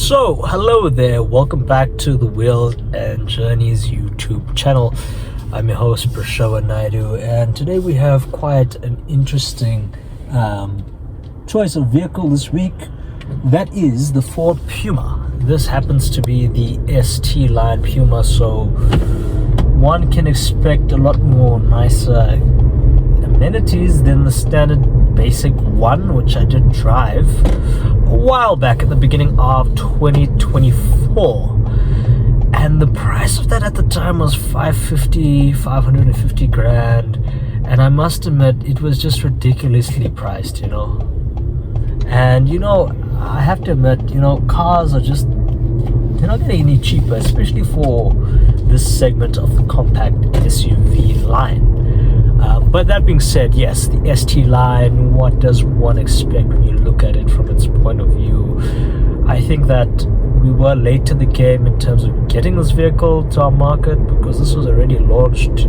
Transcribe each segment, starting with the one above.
So, hello there, welcome back to the Wheels and Journeys YouTube channel. I'm your host, Prashava Naidu, and today we have quite an interesting choice of vehicle this week. That is the Ford Puma. This happens to be the ST line Puma, so one can expect a lot more nicer amenities than the standard basic one, which I did drive a while back at the beginning of 2024, and the price of that at the time was 550 grand, and I must admit it was just ridiculously priced, and I have to admit, cars are just, they're not getting any cheaper, especially for this segment of the compact SUV line. But that being said, yes, the ST line, what does one expect when you look at it from its point of view? I think that we were late to the game in terms of getting this vehicle to our market, because this was already launched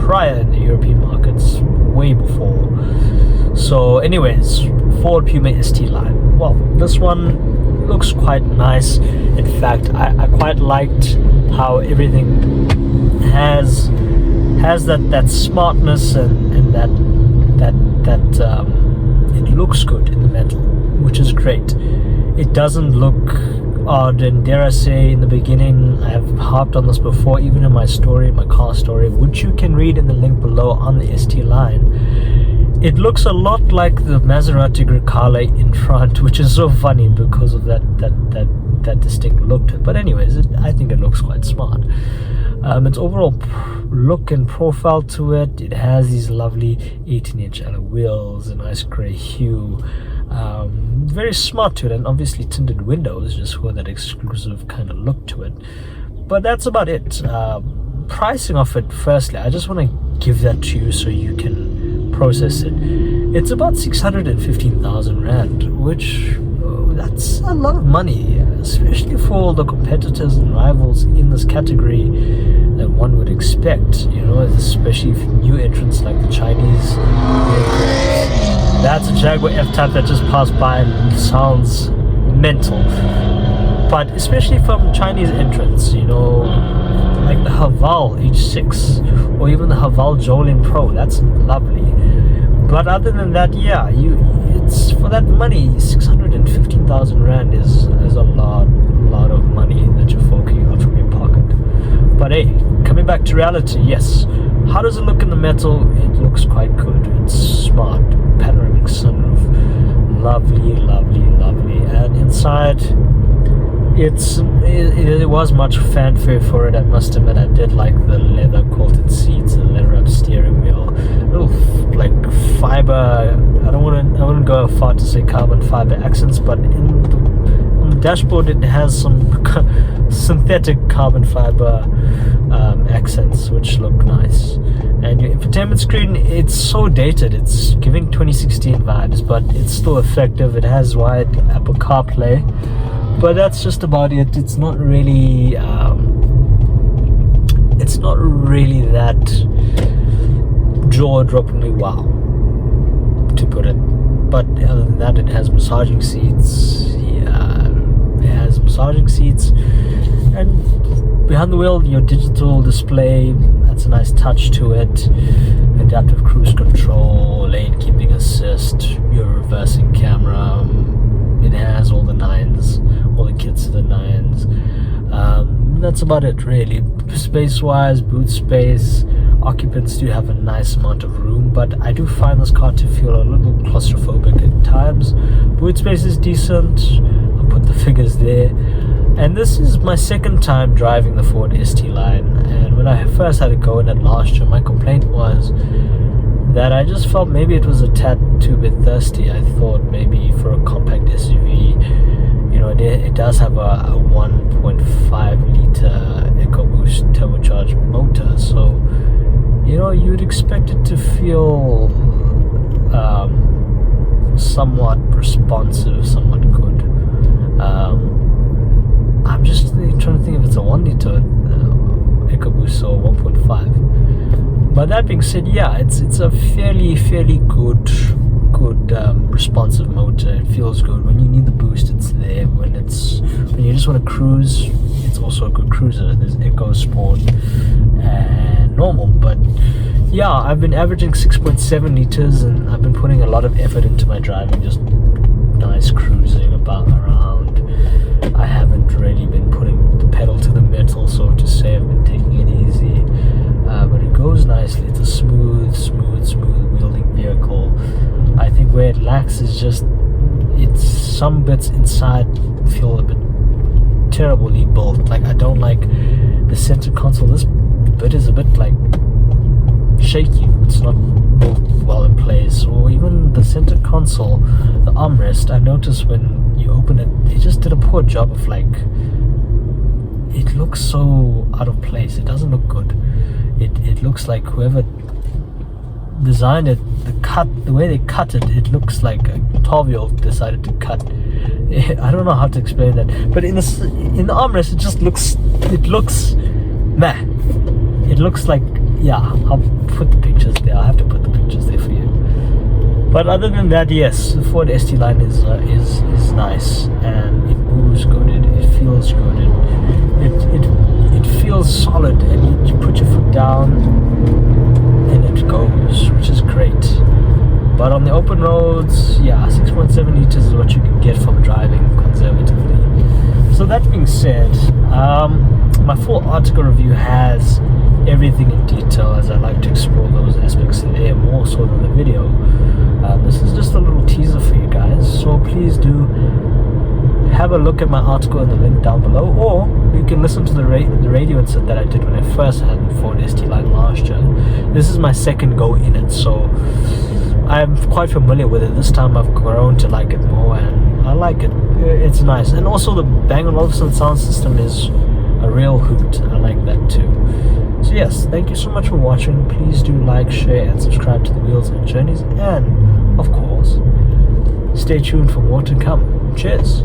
prior in the European markets way before. So anyways, Ford Puma ST line. Well, this one looks quite nice. In fact, I quite liked how everything has that smartness and that it looks good in the metal, which is great. It doesn't look odd, and dare I say, in the beginning, I have harped on this before, even in my car story, which you can read in the link below on the ST line. It looks a lot like the Maserati Grecale in front, which is so funny because of that distinct look to it. But anyways, I think it looks quite smart. Its overall look and profile to it, it has these lovely 18-inch alloy wheels, a nice grey hue, very smart to it, and obviously tinted windows just for that exclusive kind of look to it. But that's about it. Pricing of it, firstly, I just want to give that to you so you can process it. It's about 615,000 rand, which that's a lot of money, especially for the competitors and rivals in this category that one would expect, especially if new entrants like the Chinese vehicles. That's a Jaguar F-Type that just passed by and sounds mental. But especially from Chinese entrants, like the Haval H6 or even the Haval Jolin Pro, that's lovely. But other than that, yeah, it's for that money, 615,000 rand is a lot of money that you're forking out from your pocket. But hey, coming back to reality, yes. How does it look in the metal? It looks quite good. It's smart, panoramic sunroof, lovely, and inside, it was much fanfare for it. I must admit, I did like the leather quilted seats, the leather wrapped steering wheel, little like fiber. I wouldn't go far to say carbon fiber accents, but on the dashboard it has some synthetic carbon fiber accents, which look nice. And your infotainment screen, it's so dated, it's giving 2016 vibes, but it's still effective. It has wide Apple CarPlay. But that's just about it. It's not really that jaw-droppingly wow, to put it. But other than that, it has massaging seats. And behind the wheel, your digital display, that's a nice touch to it. Adaptive cruise control, lane keeping assist, your reversing camera. It has all the nines, all the kits to the nines. That's about it, really. Space-wise, boot space, occupants do have a nice amount of room, but I do find this car to feel a little claustrophobic at times. Boot space is decent. I'll put the figures there. And this is my second time driving the Ford ST line, and when I first had to go in it last year, my complaint was that I just felt maybe it was a tad too bit thirsty. I thought maybe for a compact SUV, it does have a 1.5 liter EcoBoost turbocharged motor, so you'd expect it to feel somewhat responsive, somewhat good. I'm just trying to think if it's a 1 liter EcoBoost or 1.5. But that being said, yeah, it's a fairly good good responsive motor. It feels good. When you need the boost, it's there. When you just want to cruise, it's also a good cruiser. There's Eco, Sport, and Normal. But yeah, I've been averaging 6.7 liters, and I've been putting a lot of effort into my driving, just nice cruising about around. I haven't really been putting the pedal to the metal, so to say. I've been taking it easy, but it goes nicely. It's a smooth wielding vehicle. I think where it lacks is just some bits inside feel a bit terribly built. Like, I don't like the center console. This bit is a bit like shaky. It's not built well in place. Or even the center console, the armrest, I noticed when you open it, they just did a poor job of, like, it looks so out of place. It doesn't look good. It looks like whoever designed it, the way they cut it, it looks like a 12-year-old decided to cut. I don't know how to explain that, but in the armrest, it just looks meh. It looks like, yeah, I'll put the pictures there. I'll have to put the pictures there for you. But other than that, yes, the Ford ST line is nice, and it moves good. It feels good. It feels solid, and you put your foot down, and it goes, which is great. But on the open roads, yeah, 6.7 liters is what you can get from driving conservatively. So that being said, my full article review has everything in detail, as I like to explore those aspects there more so than the video. This is just a little teaser for you guys, so please do have a look at my article in the link down below, or you can listen to the radio insert that I did when I first had the Ford ST line last year. This is my second go in it, so I'm quite familiar with it. This time I've grown to like it more, and I like it. It's nice. And also the Bang & Olufsen sound system is a real hoot. I like that too. So yes, thank you so much for watching. Please do like, share, and subscribe to the Wheels and Journeys, and of course, stay tuned for more to come. Cheers.